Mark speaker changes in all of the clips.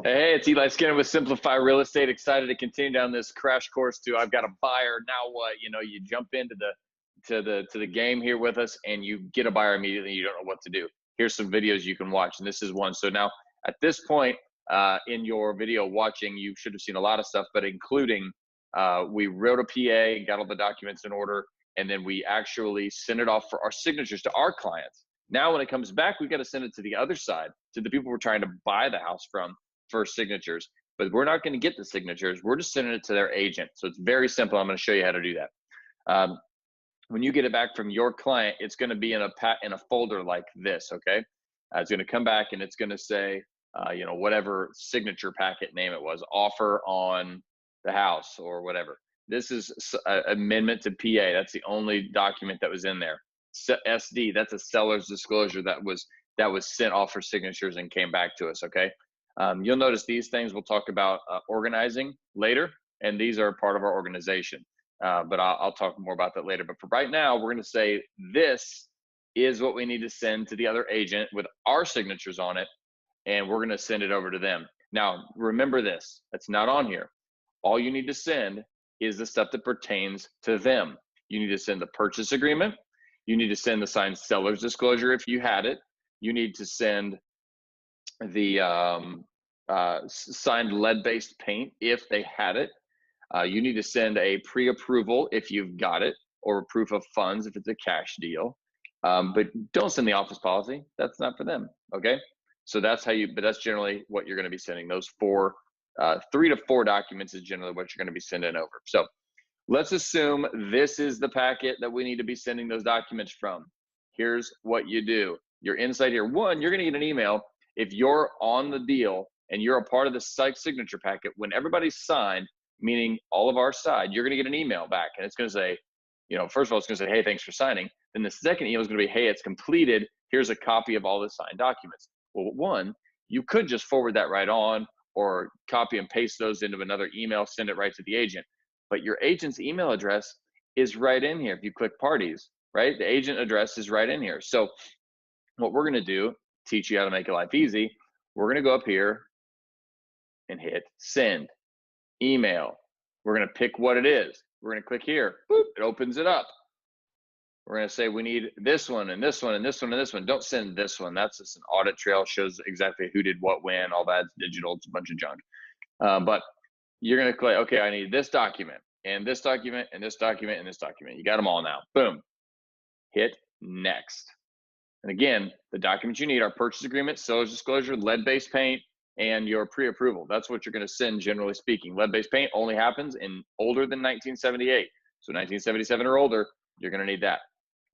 Speaker 1: Hey, it's Eli Skinner with Simplify Real Estate. Excited to continue down this crash course to I've got a buyer. Now what? You jump into the game here with us and you get a buyer immediately. You don't know what to do. Here's some videos you can watch, and this is one. So now at this point in your video watching, you should have seen a lot of stuff, but including we wrote a PA, got all the documents in order, and then we actually sent it off for our signatures to our clients. Now when it comes back, we got to send it to the other side, to the people we're trying to buy the house from, for signatures, but we're not going to get the signatures. We're just sending it to their agent. So it's very simple. I'm going to show you how to do that. When you get it back from your client, it's going to be in a folder like this. Okay, it's going to come back and it's going to say, whatever signature packet name it was, offer on the house or whatever. This is an amendment to PA. That's the only document that was in there. SD, that's a seller's disclosure that was sent off for signatures and came back to us. Okay. You'll notice these things we'll talk about organizing later, and these are part of our organization. But I'll talk more about that later. But for right now, we're going to say this is what we need to send to the other agent with our signatures on it, and we're going to send it over to them. Now, remember this. That's not on here. All you need to send is the stuff that pertains to them. You need to send the purchase agreement. You need to send the signed seller's disclosure if you had it. You need to send the signed lead-based paint if they had it. You need to send a pre-approval if you've got it, or proof of funds if it's a cash deal. But don't send the office policy. That's not for them. Okay. So that's but that's generally what you're going to be sending. Those 3 to 4 documents is generally what you're going to be sending over. So let's assume this is the packet that we need to be sending those documents from. Here's what you do. You're inside here. One, you're going to get an email if you're on the deal and you're a part of the site signature packet. When everybody's signed, meaning all of our side, you're going to get an email back, and it's going to say, first of all, it's going to say, hey, thanks for signing. Then the second email is going to be, hey, it's completed. Here's a copy of all the signed documents. Well, one, you could just forward that right on, or copy and paste those into another email, send it right to the agent. But your agent's email address is right in here. If you click parties, right, the agent address is right in here. So what we're going to do, teach you how to make your life easy, we're going to go up here and hit send email. We're going to pick what it is. We're going to click here. Boop, it opens it up. We're going to say we need this one and this one and this one and this one. Don't send this one. That's just an audit trail, shows exactly who did what when. All that's digital. It's a bunch of junk. But you're going to click, okay, I need this document and this document and this document and this document. You got them all now. Boom. Hit next. And again, the documents you need are purchase agreement, seller's disclosure, lead-based paint, and your pre-approval. That's what you're going to send, generally speaking. Lead-based paint only happens in older than 1978. So 1977 or older, you're going to need that.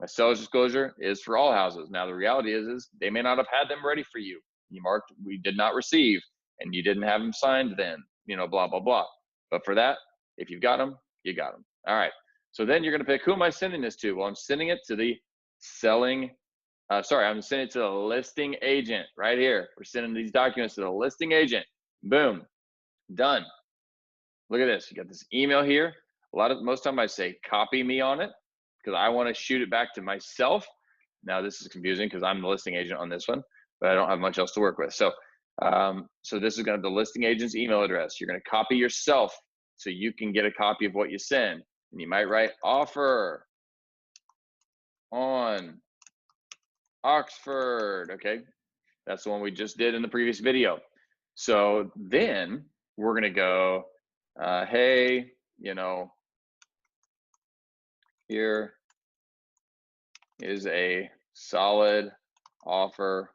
Speaker 1: A seller's disclosure is for all houses. Now, the reality is they may not have had them ready for you. You marked, we did not receive, and you didn't have them signed then, blah, blah, blah. But for that, if you've got them, you got them. All right. So then you're going to pick, who am I sending this to? Well, I'm sending it to the I'm sending it to the listing agent right here. We're sending these documents to the listing agent. Boom, done. Look at this. You got this email here. Most time I say copy me on it because I want to shoot it back to myself. Now this is confusing because I'm the listing agent on this one, but I don't have much else to work with. So, so this is going to be the listing agent's email address. You're going to copy yourself so you can get a copy of what you send. And you might write offer on Oxford. Okay, that's the one we just did in the previous video. So then we're going to go, hey, here is a solid offer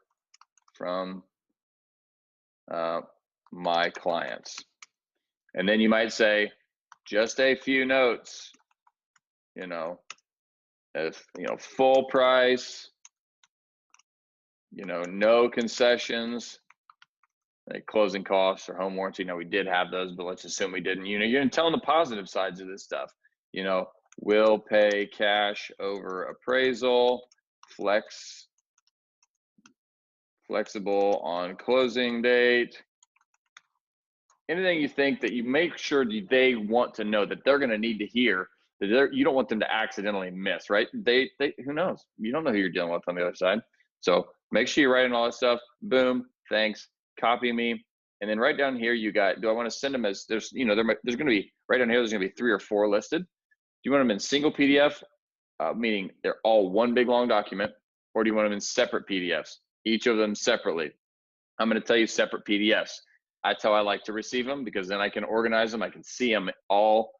Speaker 1: from my clients. And then you might say, just a few notes, full price, no concessions, like closing costs or home warranty. Now we did have those, but let's assume we didn't. You're going to tell them the positive sides of this stuff. Will pay cash over appraisal, flexible on closing date. Anything you think that you make sure that they want to know, that they're going to need to hear, that you don't want them to accidentally miss, right? They who knows? You don't know who you're dealing with on the other side. So make sure you're writing all this stuff. Boom, thanks, copy me, And then right down here, you got, do I want to send them as, there's, you know, there's going to be, right down here, there's going to be 3 or 4 listed. Do you want them in single PDF, meaning they're all one big long document, or do you want them in separate PDFs, each of them separately? I'm going to tell you separate PDFs. That's how I like to receive them, because then I can organize them. I can see them all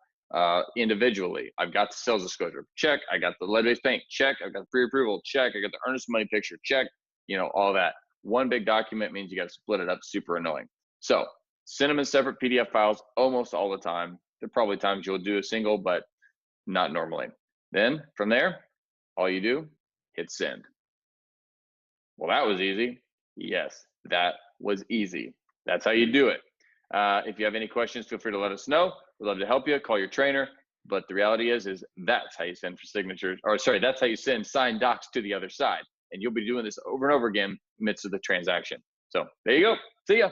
Speaker 1: individually. I've got the sales disclosure, check. I got the lead-based bank, check. I've got the pre-approval, check. I got the earnest money picture, check. You know, all that. One big document means you got to split it up. Super annoying. So send them in separate PDF files almost all the time. There are probably times you'll do a single, but not normally. Then from there, all you do, hit send. Well, that was easy. Yes, that was easy. That's how you do it. If you have any questions, feel free to let us know. We'd love to help you. Call your trainer. But the reality is that's how you send for signatures, or sorry, that's how you send signed docs to the other side. And you'll be doing this over and over again in the midst of the transaction. So there you go. See ya.